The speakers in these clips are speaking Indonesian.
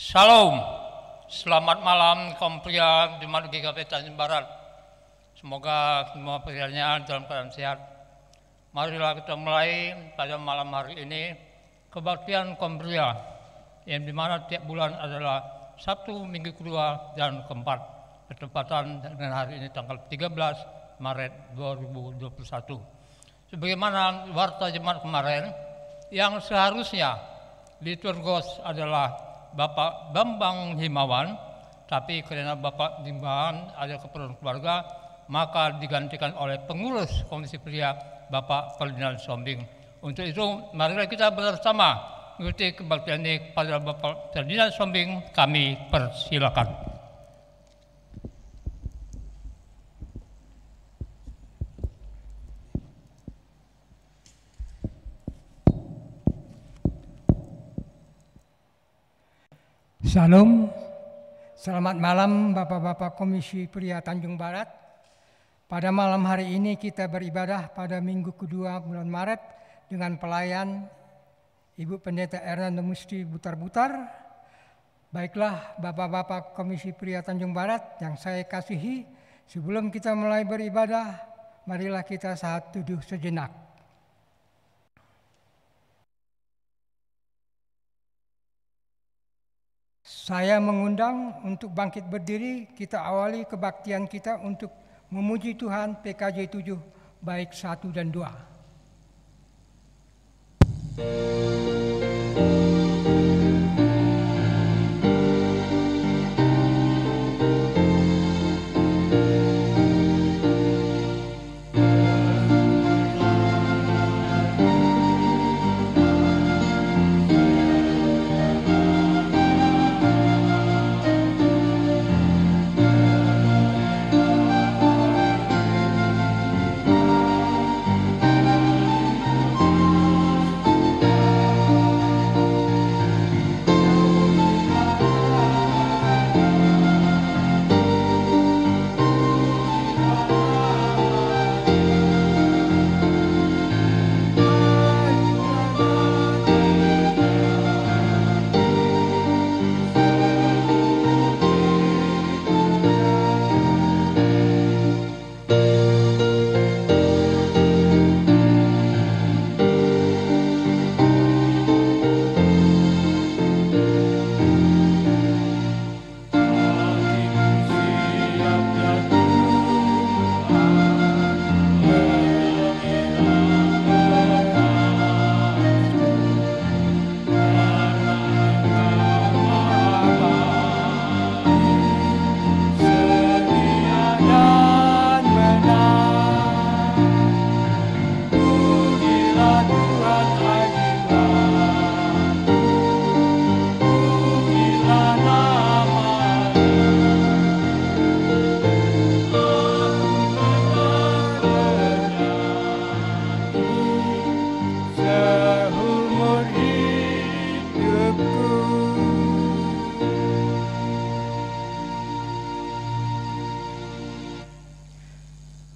Salam, selamat malam kaum pria Jemaat GKP Tanjung Barat. Semoga semua prianya dalam keadaan sehat. Marilah kita mulai pada malam hari ini kebaktian kaum pria yang dimana tiap bulan adalah Sabtu minggu kedua dan keempat, bertepatan dengan hari ini tanggal 13 Maret 2021. Sebagaimana warta jemaat kemarin, yang seharusnya liturgos adalah Bapak Bambang Himawan, tapi karena Bapak Himawan ada keperluan keluarga, maka digantikan oleh pengurus Komisi Pria Bapak Ferdinand Sombing. Untuk itu, marilah kita bersama mengikuti kebaktian ini kepada Bapak Ferdinand Sombing. Kami persilakan. Salam, selamat malam Bapak-Bapak Komisi Pria Tanjung Barat. Pada malam hari ini kita beribadah pada minggu kedua bulan Maret dengan pelayan Ibu Pendeta Ernando Musti Butar-Butar. Baiklah Bapak-Bapak Komisi Pria Tanjung Barat yang saya kasihi, sebelum kita mulai beribadah, marilah kita saat teduh sejenak. Saya mengundang untuk bangkit berdiri, kita awali kebaktian kita untuk memuji Tuhan PKJ 7 baik 1 dan 2.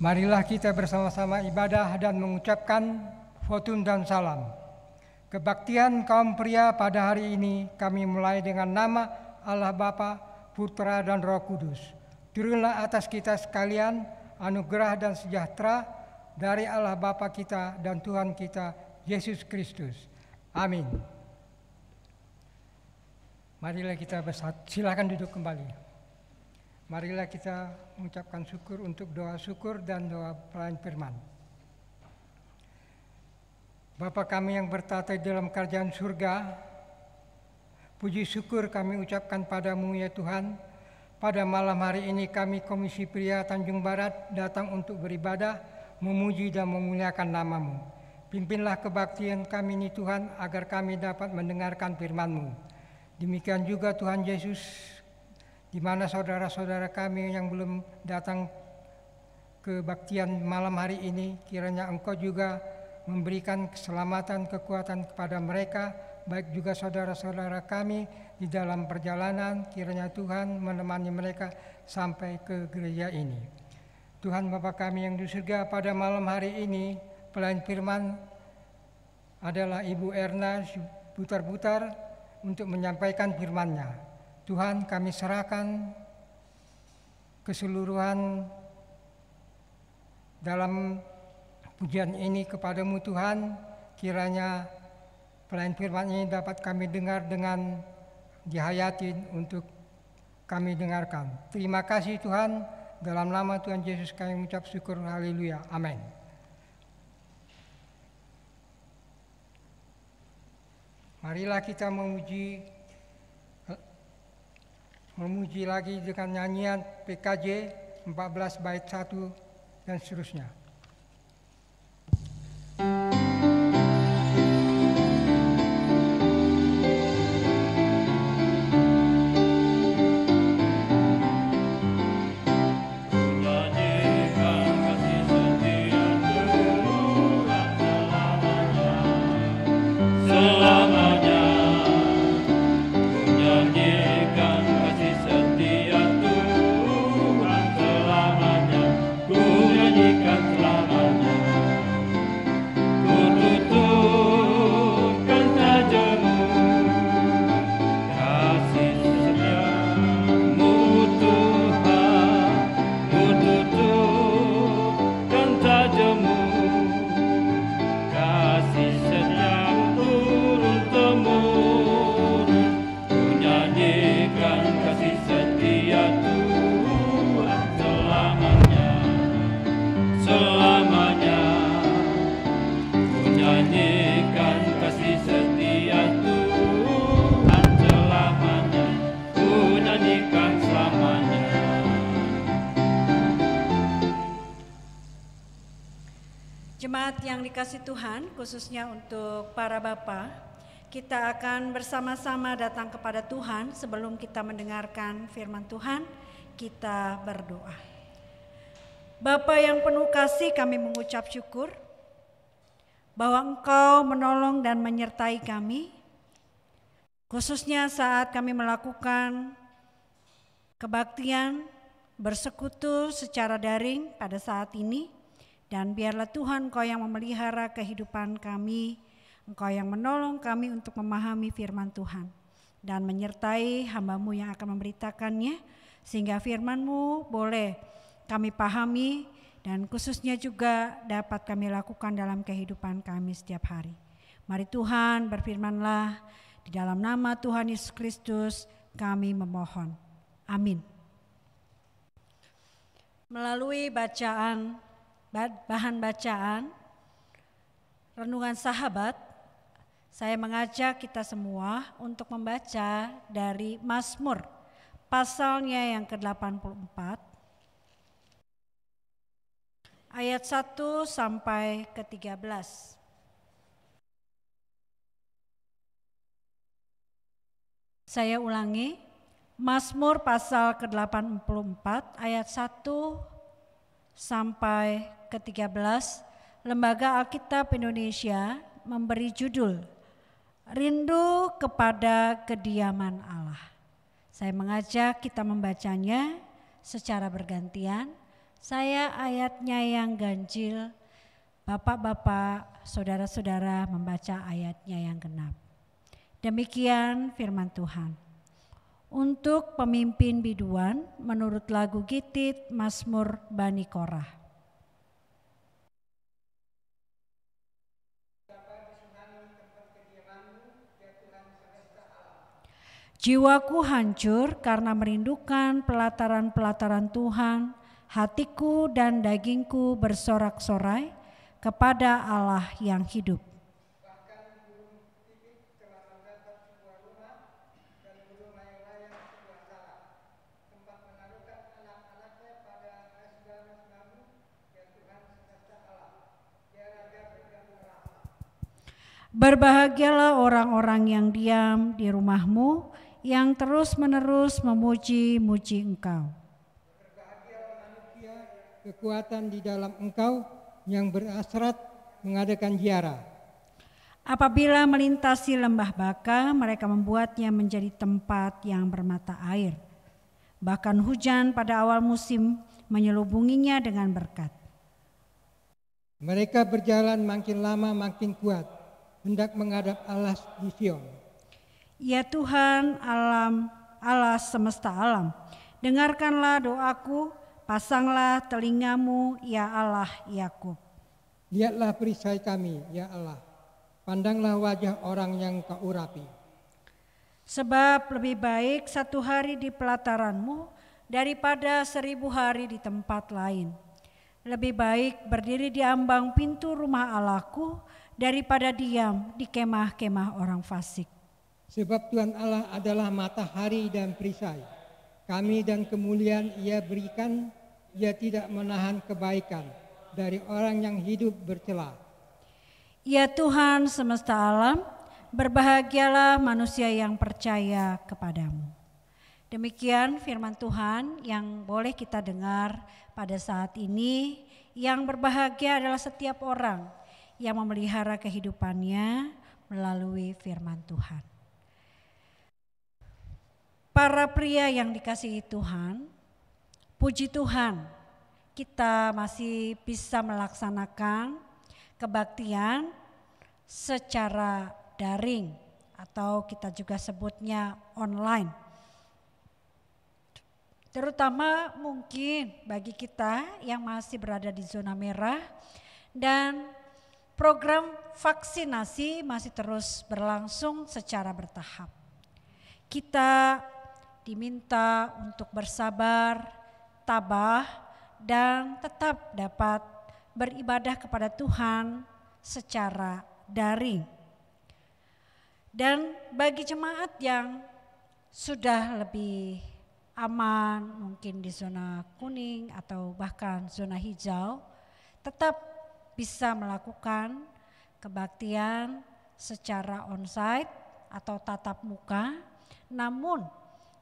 Marilah kita bersama-sama ibadah dan mengucapkan votum dan salam. Kebaktian kaum pria pada hari ini kami mulai dengan nama Allah Bapa, Putra dan Roh Kudus. Turunlah atas kita sekalian anugerah dan sejahtera dari Allah Bapa kita dan Tuhan kita Yesus Kristus. Amin. Marilah kita bersatu. Silakan duduk kembali. Marilah kita mengucapkan syukur untuk doa syukur dan doa pelayan firman. Bapa kami yang bertata di dalam kerajaan surga, puji syukur kami ucapkan padamu ya Tuhan. Pada malam hari ini kami Komisi Pria Tanjung Barat datang untuk beribadah, memuji dan memuliakan nama-Mu. Pimpinlah kebaktian kami ini Tuhan, agar kami dapat mendengarkan firman-Mu. Demikian juga Tuhan Yesus, di mana saudara-saudara kami yang belum datang kebaktian malam hari ini, kiranya Engkau juga memberikan keselamatan, kekuatan kepada mereka, baik juga saudara-saudara kami di dalam perjalanan, kiranya Tuhan menemani mereka sampai ke gereja ini. Tuhan Bapa kami yang di surga, pada malam hari ini pelayan firman adalah Ibu Erna Butar-Butar untuk menyampaikan firman-Nya. Tuhan, kami serahkan keseluruhan dalam pujian ini kepadamu Tuhan. Kiranya pelayan firman ini dapat kami dengar dengan dihayatin untuk kami dengarkan. Terima kasih Tuhan, dalam nama Tuhan Yesus kami mengucap syukur, haleluya, amin. Marilah kita memuji lagi dengan nyanyian PKJ 14 bait 1 dan seterusnya. Jemaat yang dikasih Tuhan, khususnya untuk para Bapak, kita akan bersama-sama datang kepada Tuhan. Sebelum kita mendengarkan firman Tuhan, kita berdoa. Bapa yang penuh kasih, kami mengucap syukur bahwa Engkau menolong dan menyertai kami, khususnya saat kami melakukan kebaktian bersekutu secara daring pada saat ini. Dan biarlah Tuhan Engkau yang memelihara kehidupan kami, Engkau yang menolong kami untuk memahami firman Tuhan dan menyertai hamba-Mu yang akan memberitakannya, sehingga firman-Mu boleh kami pahami dan khususnya juga dapat kami lakukan dalam kehidupan kami setiap hari. Mari Tuhan berfirman-Lah, di dalam nama Tuhan Yesus Kristus kami memohon. Amin. Melalui bahan bacaan Renungan Sahabat, saya mengajak kita semua untuk membaca dari Mazmur pasalnya yang ke-84 ayat 1 sampai ke-13. Saya ulangi, Mazmur pasal ke-84 ayat 1 sampai ke-13, Lembaga Alkitab Indonesia memberi judul Rindu kepada Kediaman Allah. Saya mengajak kita membacanya secara bergantian. Saya ayatnya yang ganjil, Bapak-bapak, saudara-saudara membaca ayatnya yang genap. Demikian firman Tuhan. Untuk pemimpin biduan menurut lagu Gitit Mazmur Bani Korah. Jiwaku hancur karena merindukan pelataran-pelataran Tuhan, hatiku dan dagingku bersorak-sorai kepada Allah yang hidup. Berbahagialah orang-orang yang diam di rumah-Mu, yang terus-menerus memuji-muji Engkau. Berbahagialah manusia, kekuatan di dalam Engkau, yang berhasrat mengadakan ziarah. Apabila melintasi lembah Baka, mereka membuatnya menjadi tempat yang bermata air. Bahkan hujan pada awal musim menyelubunginya dengan berkat. Mereka berjalan makin lama makin kuat, hendak menghadap Allah di Sion. Ya Tuhan, alam Allah semesta alam, dengarkanlah doaku, pasanglah telingamu ya Allah Yakub. Lihatlah perisai kami, ya Allah. Pandanglah wajah orang yang kau urapi. Sebab lebih baik 1 hari di pelataranmu daripada 1000 hari di tempat lain. Lebih baik berdiri di ambang pintu rumah Allahku daripada diam di kemah-kemah orang fasik. Sebab Tuhan Allah adalah matahari dan perisai. Kami dan kemuliaan Ia berikan, Ia tidak menahan kebaikan dari orang yang hidup bercela. Ya Tuhan semesta alam, berbahagialah manusia yang percaya kepadamu. Demikian firman Tuhan yang boleh kita dengar pada saat ini. Yang berbahagia adalah setiap orang yang memelihara kehidupannya melalui firman Tuhan. Para pria yang dikasihi Tuhan, puji Tuhan kita masih bisa melaksanakan kebaktian secara daring atau kita juga sebutnya online. Terutama mungkin bagi kita yang masih berada di zona merah dan program vaksinasi masih terus berlangsung secara bertahap. Kita diminta untuk bersabar, tabah, dan tetap dapat beribadah kepada Tuhan secara daring. Dan bagi jemaat yang sudah lebih aman, mungkin di zona kuning atau bahkan zona hijau, tetap bisa melakukan kebaktian secara onsite atau tatap muka. Namun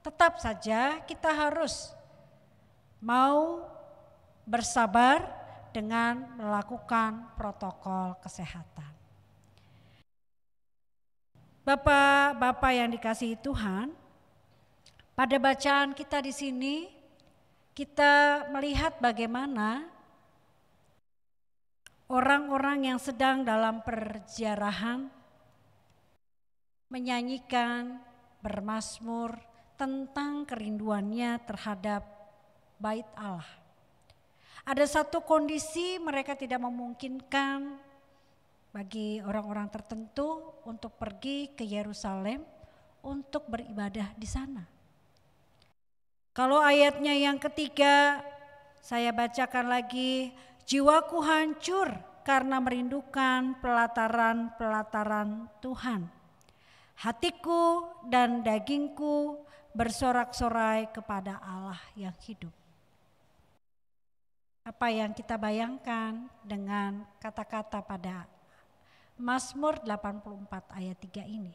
tetap saja kita harus mau bersabar dengan melakukan protokol kesehatan. Bapak-bapak yang dikasihi Tuhan, pada bacaan kita di sini kita melihat bagaimana orang-orang yang sedang dalam perziarahan menyanyikan, bermazmur tentang kerinduannya terhadap bait Allah. Ada satu kondisi mereka tidak memungkinkan bagi orang-orang tertentu untuk pergi ke Yerusalem untuk beribadah di sana. Kalau ayatnya yang ketiga saya bacakan lagi, jiwaku hancur karena merindukan pelataran-pelataran Tuhan. Hatiku dan dagingku bersorak-sorai kepada Allah yang hidup. Apa yang kita bayangkan dengan kata-kata pada Mazmur 84 ayat 3 ini?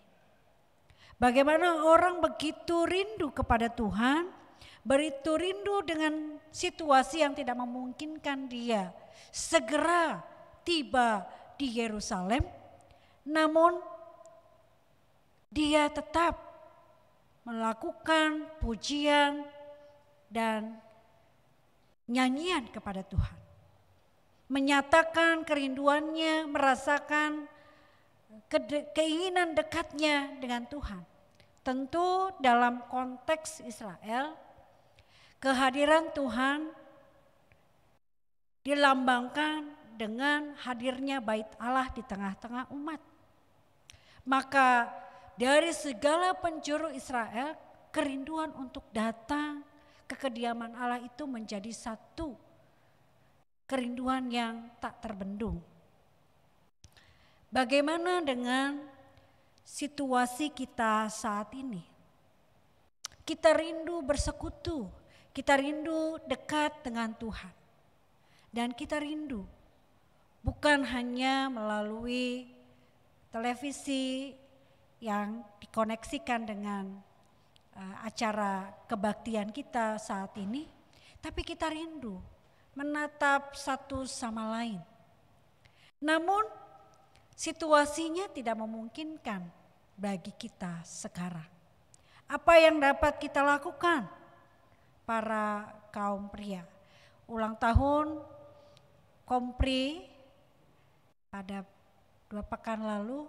Bagaimana orang begitu rindu kepada Tuhan, begitu rindu dengan situasi yang tidak memungkinkan dia segera tiba di Yerusalem, namun dia tetap melakukan pujian dan nyanyian kepada Tuhan. Menyatakan kerinduannya, merasakan keinginan dekatnya dengan Tuhan. Tentu dalam konteks Israel, kehadiran Tuhan dilambangkan dengan hadirnya bait Allah di tengah-tengah umat. Maka dari segala penjuru Israel, kerinduan untuk datang ke kediaman Allah itu menjadi satu kerinduan yang tak terbendung. Bagaimana dengan situasi kita saat ini? Kita rindu bersekutu, kita rindu dekat dengan Tuhan. Dan kita rindu bukan hanya melalui televisi yang dikoneksikan dengan acara kebaktian kita saat ini, tapi kita rindu menatap satu sama lain. Namun situasinya tidak memungkinkan bagi kita sekarang. Apa yang dapat kita lakukan para kaum pria? Ulang tahun Kompri pada 2 pekan lalu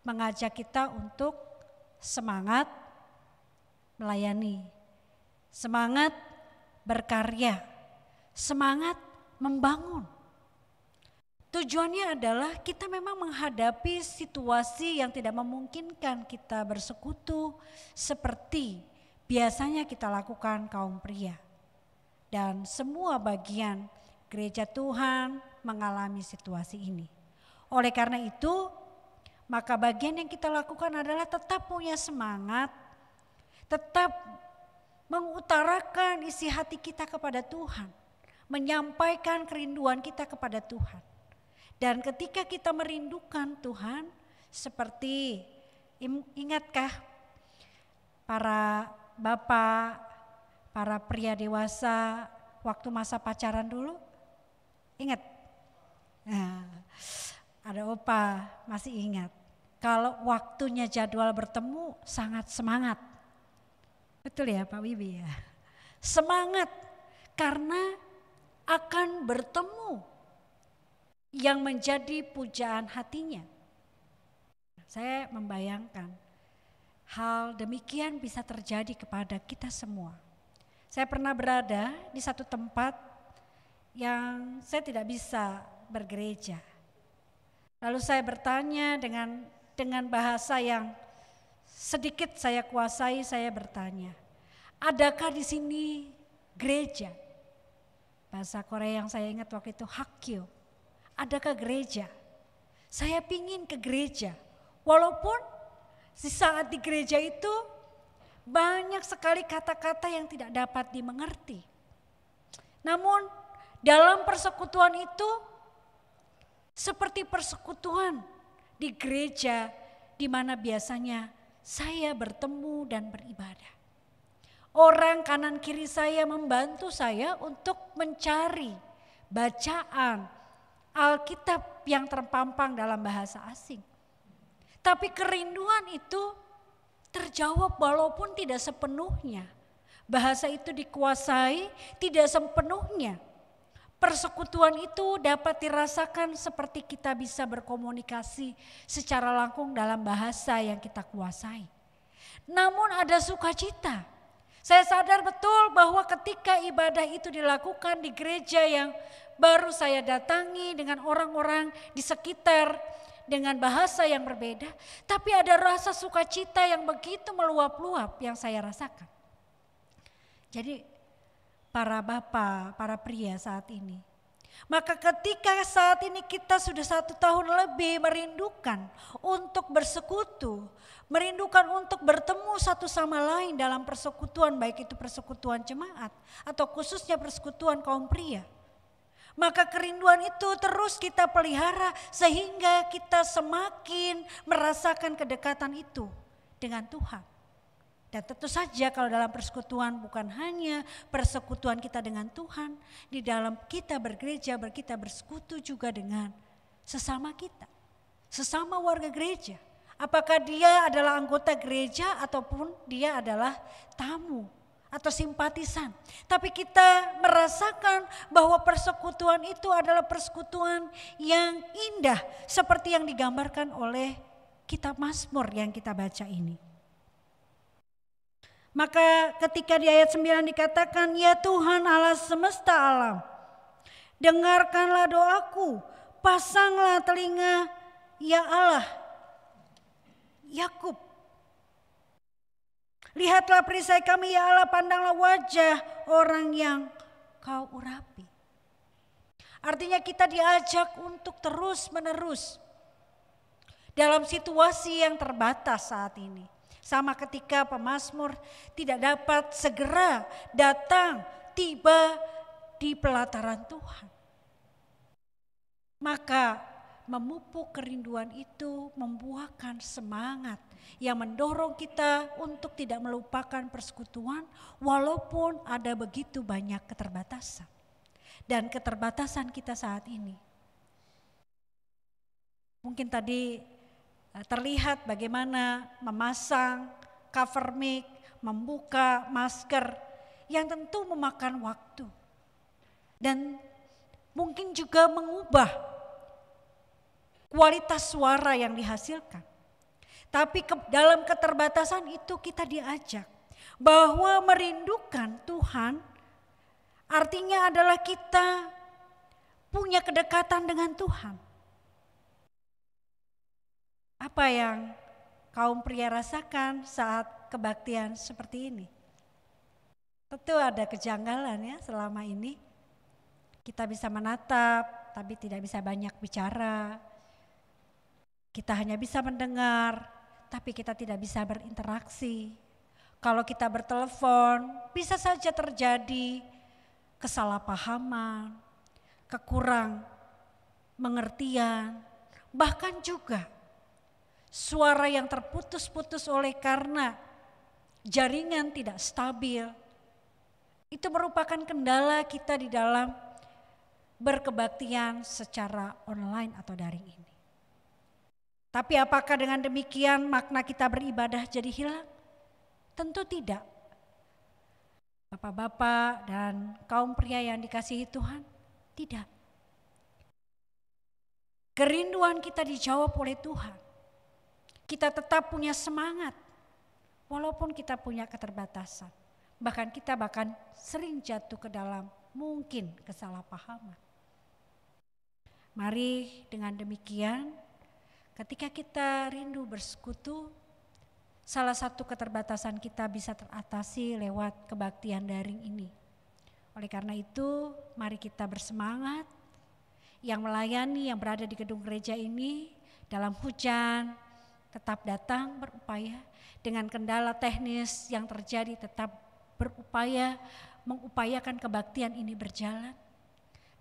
mengajak kita untuk semangat, melayani, semangat berkarya, semangat membangun. Tujuannya adalah kita memang menghadapi situasi yang tidak memungkinkan kita bersekutu seperti biasanya kita lakukan kaum pria. Dan semua bagian gereja Tuhan mengalami situasi ini. Oleh karena itu, maka bagian yang kita lakukan adalah tetap punya semangat, tetap mengutarakan isi hati kita kepada Tuhan, menyampaikan kerinduan kita kepada Tuhan. Dan ketika kita merindukan Tuhan, seperti ingatkah para bapak, para pria dewasa waktu masa pacaran dulu? Ingat? Nah, ada opa masih ingat. Kalau waktunya jadwal bertemu sangat semangat. Betul ya Pak Wibi ya? Semangat karena akan bertemu yang menjadi pujaan hatinya. Saya membayangkan hal demikian bisa terjadi kepada kita semua. Saya pernah berada di satu tempat yang saya tidak bisa bergereja. Lalu saya bertanya dengan bahasa yang sedikit saya kuasai, saya bertanya, adakah di sini gereja? Bahasa Korea yang saya ingat waktu itu Hakyo. Adakah gereja? Saya pingin ke gereja. Walaupun di saat di gereja itu banyak sekali kata-kata yang tidak dapat dimengerti. Namun dalam persekutuan itu seperti persekutuan di gereja di mana biasanya saya bertemu dan beribadah. Orang kanan kiri saya membantu saya untuk mencari bacaan Alkitab yang terpampang dalam bahasa asing. Tapi kerinduan itu terjawab walaupun tidak sepenuhnya. Bahasa itu dikuasai tidak sepenuhnya. Persekutuan itu dapat dirasakan seperti kita bisa berkomunikasi secara langsung dalam bahasa yang kita kuasai. Namun ada sukacita. Saya sadar betul bahwa ketika ibadah itu dilakukan di gereja yang baru saya datangi dengan orang-orang di sekitar dengan bahasa yang berbeda, tapi ada rasa sukacita yang begitu meluap-luap yang saya rasakan. Jadi para bapak, para pria saat ini. Maka ketika saat ini kita sudah 1 tahun lebih merindukan untuk bersekutu, merindukan untuk bertemu satu sama lain dalam persekutuan, baik itu persekutuan jemaat atau khususnya persekutuan kaum pria. Maka kerinduan itu terus kita pelihara sehingga kita semakin merasakan kedekatan itu dengan Tuhan. Dan tentu saja kalau dalam persekutuan bukan hanya persekutuan kita dengan Tuhan, di dalam kita bergereja, kita bersekutu juga dengan sesama kita, sesama warga gereja. Apakah dia adalah anggota gereja ataupun dia adalah tamu atau simpatisan. Tapi kita merasakan bahwa persekutuan itu adalah persekutuan yang indah seperti yang digambarkan oleh kitab Mazmur yang kita baca ini. Maka ketika di ayat 9 dikatakan, ya Tuhan Allah semesta alam, dengarkanlah doaku, pasanglah telinga ya Allah Yakub. Lihatlah perisai kami ya Allah, pandanglah wajah orang yang kau urapi. Artinya kita diajak untuk terus menerus dalam situasi yang terbatas saat ini. Sama ketika pemazmur tidak dapat segera datang tiba di pelataran Tuhan. Maka memupuk kerinduan itu membuahkan semangat yang mendorong kita untuk tidak melupakan persekutuan walaupun ada begitu banyak keterbatasan. Dan keterbatasan kita saat ini. Mungkin tadi terlihat bagaimana memasang cover mic, membuka masker yang tentu memakan waktu. Dan mungkin juga mengubah kualitas suara yang dihasilkan. Tapi dalam keterbatasan itu kita diajak Bahwa merindukan Tuhan artinya adalah kita punya kedekatan dengan Tuhan. Apa yang kaum pria rasakan saat kebaktian seperti ini? Tentu ada kejanggalan ya selama ini. Kita bisa menatap tapi tidak bisa banyak bicara. Kita hanya bisa mendengar tapi kita tidak bisa berinteraksi. Kalau kita bertelepon bisa saja terjadi kesalahpahaman, kekurang pengertian, bahkan juga suara yang terputus-putus oleh karena jaringan tidak stabil. Itu merupakan kendala kita di dalam berkebaktian secara online atau daring ini. Tapi apakah dengan demikian makna kita beribadah jadi hilang? Tentu tidak. Bapak-bapak dan kaum pria yang dikasihi Tuhan, tidak. Kerinduan kita dijawab oleh Tuhan. Kita tetap punya semangat walaupun kita punya keterbatasan. Bahkan kita sering jatuh ke dalam mungkin kesalahpahaman. Mari dengan demikian ketika kita rindu bersekutu, salah satu keterbatasan kita bisa teratasi lewat kebaktian daring ini. Oleh karena itu mari kita bersemangat, yang melayani yang berada di gedung gereja ini dalam hujan tetap datang berupaya, dengan kendala teknis yang terjadi tetap berupaya mengupayakan kebaktian ini berjalan.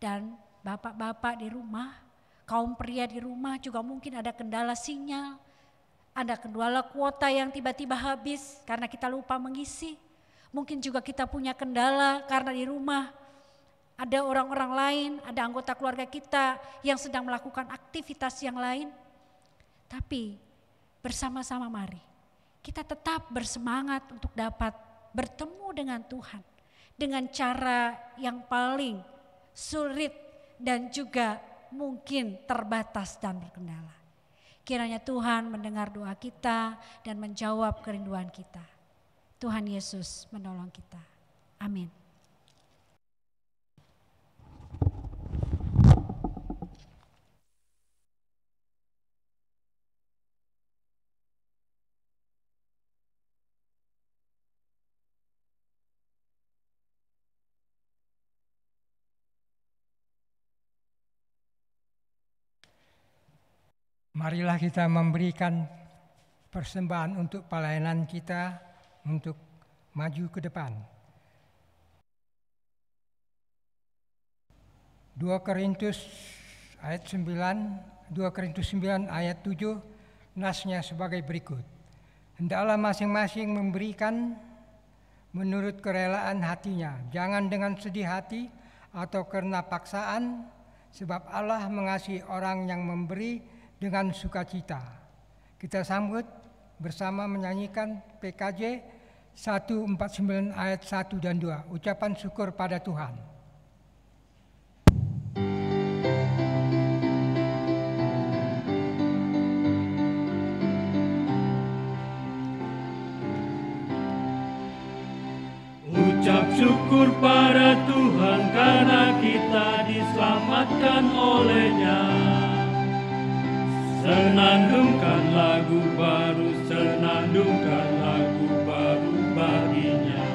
Dan bapak-bapak di rumah, kaum pria di rumah juga mungkin ada kendala sinyal, ada kendala kuota yang tiba-tiba habis karena kita lupa mengisi. Mungkin juga kita punya kendala karena di rumah ada orang-orang lain, ada anggota keluarga kita yang sedang melakukan aktivitas yang lain. Tapi bersama-sama mari kita tetap bersemangat untuk dapat bertemu dengan Tuhan dengan cara yang paling sulit dan juga mungkin terbatas dan berkendala. Kiranya Tuhan mendengar doa kita dan menjawab kerinduan kita. Tuhan Yesus menolong kita. Amin. Marilah kita memberikan persembahan untuk pelayanan kita untuk maju ke depan. 2 Korintus 9 ayat 7 nasnya sebagai berikut. Hendaklah masing-masing memberikan menurut kerelaan hatinya, jangan dengan sedih hati atau karena paksaan, sebab Allah mengasihi orang yang memberi dengan sukacita. Kita sambut bersama menyanyikan PKJ 149 ayat 1 dan 2, ucapan syukur pada Tuhan. Ucap syukur pada Tuhan karena kita diselamatkan oleh-Nya. Senandungkan lagu baru, senandungkan lagu baru bagi-Nya.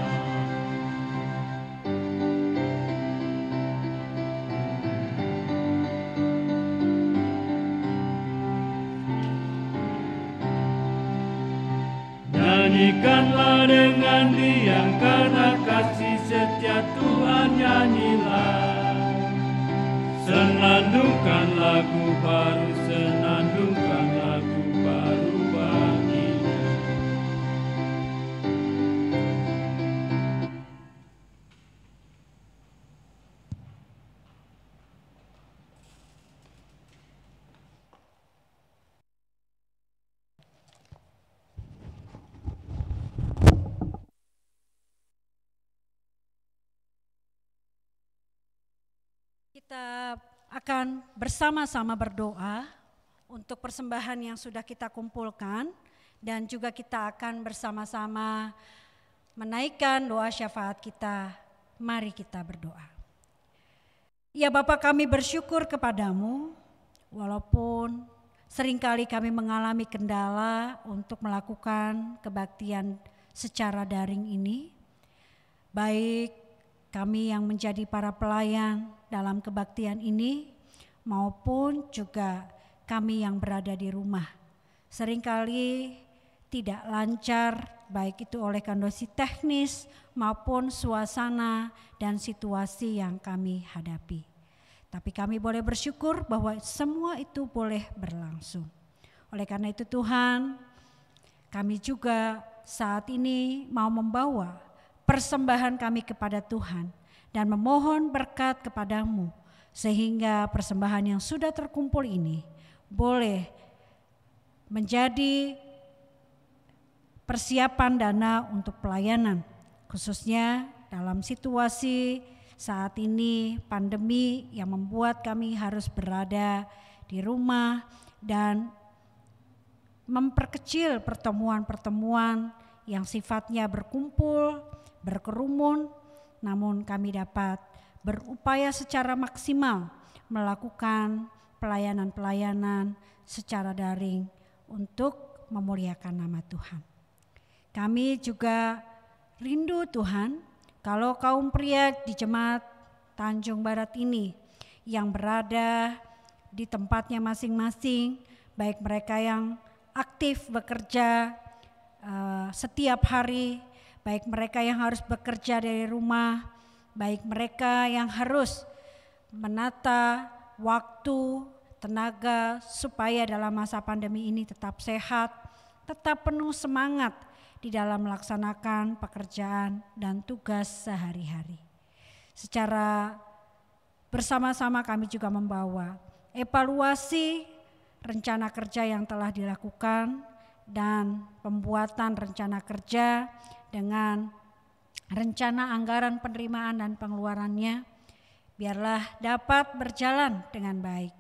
Nyanyikanlah dengan riang karena kasih setia Tuhan, nyanyilah. Senandungkan lagu baru, senandungkan lagu baru bagi-Nya. Kita akan bersama-sama berdoa untuk persembahan yang sudah kita kumpulkan, dan juga kita akan bersama-sama menaikkan doa syafaat kita, mari kita berdoa. Ya Bapa, kami bersyukur kepadamu walaupun seringkali kami mengalami kendala untuk melakukan kebaktian secara daring ini. Baik kami yang menjadi para pelayan dalam kebaktian ini maupun juga kami yang berada di rumah. Seringkali tidak lancar baik itu oleh kondisi teknis maupun suasana dan situasi yang kami hadapi. Tapi kami boleh bersyukur bahwa semua itu boleh berlangsung. Oleh karena itu Tuhan, kami juga saat ini mau membawa persembahan kami kepada Tuhan dan memohon berkat kepadamu sehingga persembahan yang sudah terkumpul ini boleh menjadi persiapan dana untuk pelayanan, khususnya dalam situasi saat ini pandemi yang membuat kami harus berada di rumah dan memperkecil pertemuan-pertemuan yang sifatnya berkumpul, berkerumun, namun kami dapat berupaya secara maksimal melakukan pelayanan-pelayanan secara daring untuk memuliakan nama Tuhan. Kami juga rindu Tuhan kalau kaum pria di Jemaat Tanjung Barat ini yang berada di tempatnya masing-masing, baik mereka yang aktif bekerja setiap hari, baik mereka yang harus bekerja dari rumah, baik mereka yang harus menata waktu, tenaga supaya dalam masa pandemi ini tetap sehat, tetap penuh semangat di dalam melaksanakan pekerjaan dan tugas sehari-hari. Secara bersama-sama kami juga membawa evaluasi rencana kerja yang telah dilakukan dan pembuatan rencana kerja dengan rencana anggaran penerimaan dan pengeluarannya biarlah dapat berjalan dengan baik.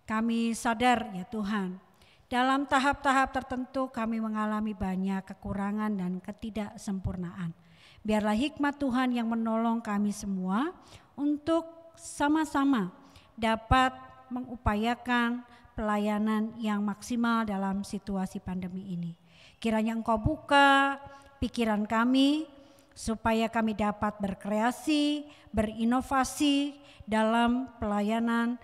Kami sadar ya Tuhan, dalam tahap-tahap tertentu kami mengalami banyak kekurangan dan ketidaksempurnaan. Biarlah hikmat Tuhan yang menolong kami semua untuk sama-sama dapat mengupayakan pelayanan yang maksimal dalam situasi pandemi ini. Kiranya Engkau buka pikiran kami supaya kami dapat berkreasi, berinovasi dalam pelayanan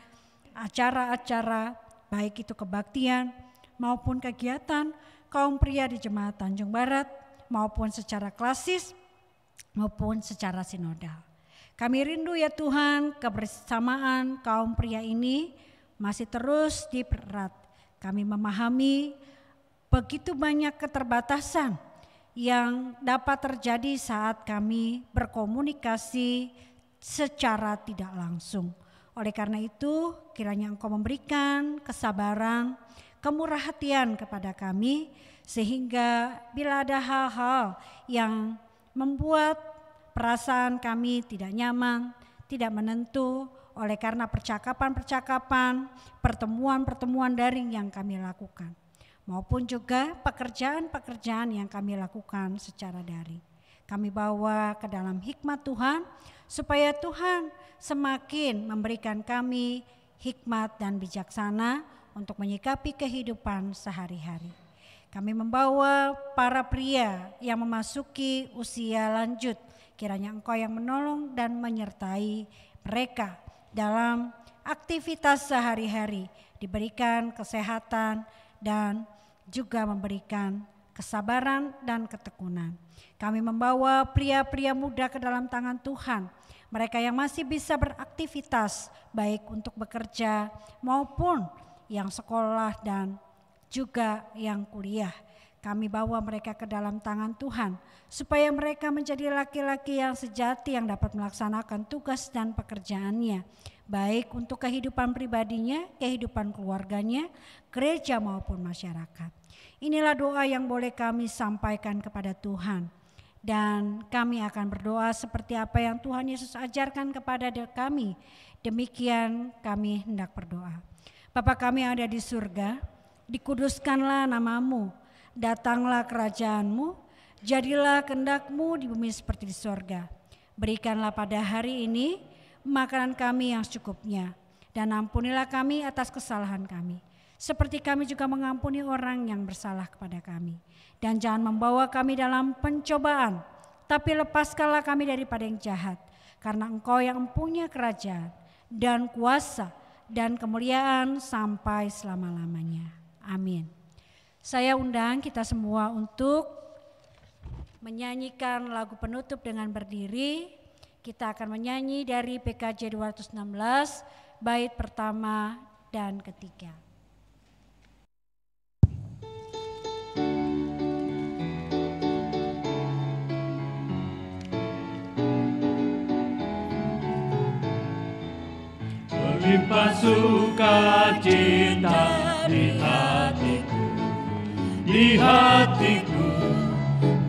acara-acara baik itu kebaktian maupun kegiatan kaum pria di Jemaat Tanjung Barat maupun secara klasis maupun secara sinodal. Kami rindu ya Tuhan kebersamaan kaum pria ini masih terus dipererat. Kami memahami begitu banyak keterbatasan yang dapat terjadi saat kami berkomunikasi secara tidak langsung. Oleh karena itu kiranya Engkau memberikan kesabaran, kemurah hatian kepada kami sehingga bila ada hal-hal yang membuat perasaan kami tidak nyaman, tidak menentu oleh karena percakapan-percakapan, pertemuan-pertemuan daring yang kami lakukan maupun juga pekerjaan-pekerjaan yang kami lakukan secara daring. Kami bawa ke dalam hikmat Tuhan supaya Tuhan semakin memberikan kami hikmat dan bijaksana untuk menyikapi kehidupan sehari-hari. Kami membawa para pria yang memasuki usia lanjut, kiranya Engkau yang menolong dan menyertai mereka dalam aktivitas sehari-hari, diberikan kesehatan dan juga memberikan kesabaran dan ketekunan. Kami membawa pria-pria muda ke dalam tangan Tuhan, mereka yang masih bisa beraktivitas baik untuk bekerja maupun yang sekolah dan juga yang kuliah. Kami bawa mereka ke dalam tangan Tuhan supaya mereka menjadi laki-laki yang sejati yang dapat melaksanakan tugas dan pekerjaannya baik untuk kehidupan pribadinya, kehidupan keluarganya, gereja maupun masyarakat. Inilah doa yang boleh kami sampaikan kepada Tuhan. Dan kami akan berdoa seperti apa yang Tuhan Yesus ajarkan kepada kami. Demikian kami hendak berdoa. Bapa kami yang ada di surga, dikuduskanlah namamu, datanglah kerajaanmu, Jadilah kehendak-Mu di bumi seperti di sorga. Berikanlah pada hari ini makanan kami yang secukupnya, dan ampunilah kami atas kesalahan kami, seperti kami juga mengampuni orang yang bersalah kepada kami. Dan jangan membawa kami dalam pencobaan, tapi lepaskanlah kami daripada yang jahat, karena Engkau yang mempunyai kerajaan dan kuasa dan kemuliaan sampai selama-lamanya. Amin. Saya undang kita semua untuk menyanyikan lagu penutup dengan berdiri. Kita akan menyanyi dari PKJ 216, bait pertama dan ketiga. Berlimpah sukacita di hatiku, di hatiku,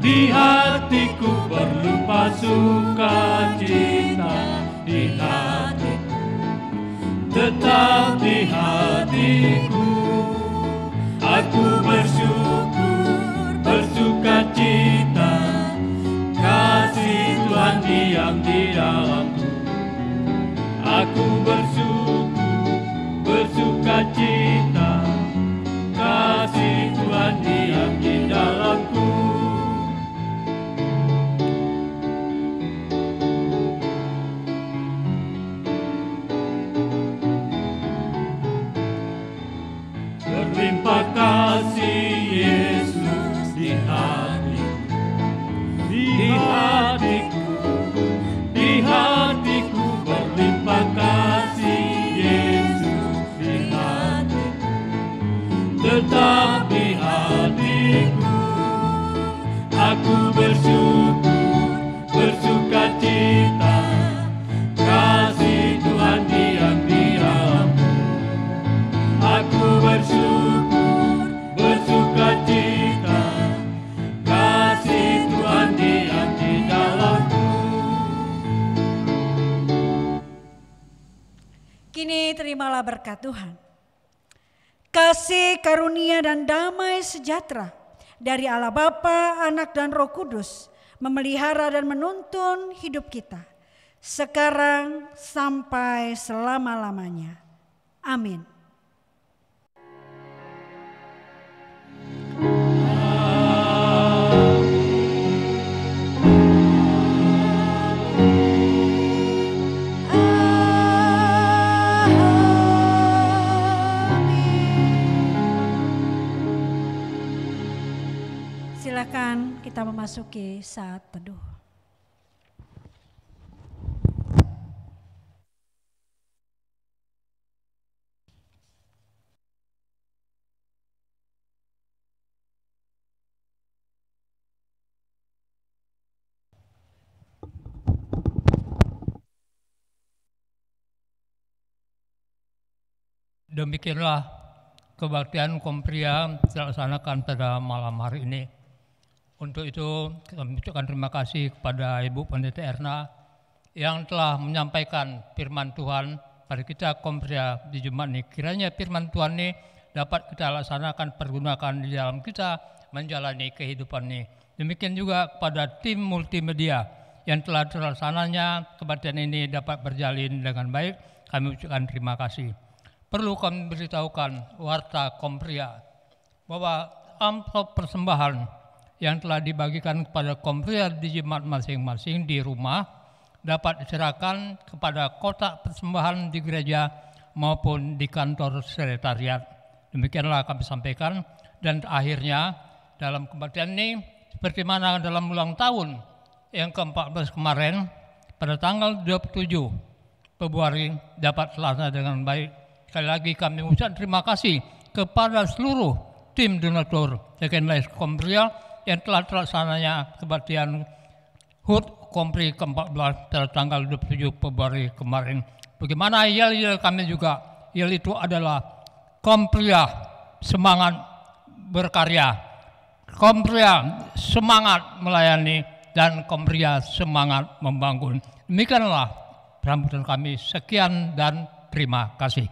di hatiku, berlimpah sukacita di hatiku, tetap di hatiku. Aku bersyukur, bersukacita, kasih Tuhan diam di dalamku. Aku bersyukur, bersukacita, kasih Tuhan diam di dalamku. Berlimpah kasih Yesus di hatiku, di hatiku, di hatiku. Berlimpah kasih Yesus di hatiku, tetap di hatiku. Aku bersyukur, bersukacita, kasih Tuhan diam di dalamku. Aku bersyukur, bersukacita, kasih Tuhan diam di dalamku. Kini terimalah berkat Tuhan. Kasih, karunia, dan damai sejahtera dari Allah Bapa, Anak, dan Roh Kudus memelihara dan menuntun hidup kita sekarang sampai selama-lamanya. Amin. Silakan kita memasuki saat teduh. Demikianlah kebaktian Kompria dilaksanakan pada malam hari ini. Untuk itu kami ucapkan terima kasih kepada Ibu Pendeta Erna yang telah menyampaikan firman Tuhan pada kita Kompria di Jumat ini. Kiranya firman Tuhan ini dapat kita laksanakan, pergunakan di dalam kita menjalani kehidupan ini. Demikian juga kepada tim multimedia yang telah terlaksananya kebaktian ini dapat berjalin dengan baik. Kami ucapkan terima kasih. Perlu kami beritahukan warta Kompria bahwa amplop persembahan yang telah dibagikan kepada Kompria di jemaat masing-masing di rumah dapat diserahkan kepada kotak persembahan di gereja maupun di kantor sekretariat. Demikianlah kami sampaikan. Dan akhirnya dalam kebaktian ini seperti mana dalam ulang tahun yang ke-14 kemarin pada tanggal 27 Februari dapat terlaksana dengan baik. Sekali lagi kami ucapkan terima kasih kepada seluruh tim donatur Sekenlais Kompria yang telah terlaksananya kebaktian HUT Kompri ke-14 pada tanggal 27 Februari kemarin. Bagaimana yel-yel kami juga, yel itu adalah Kompria semangat berkarya, Kompria semangat melayani, dan Kompria semangat membangun. Demikianlah sambutan kami. Sekian dan terima kasih.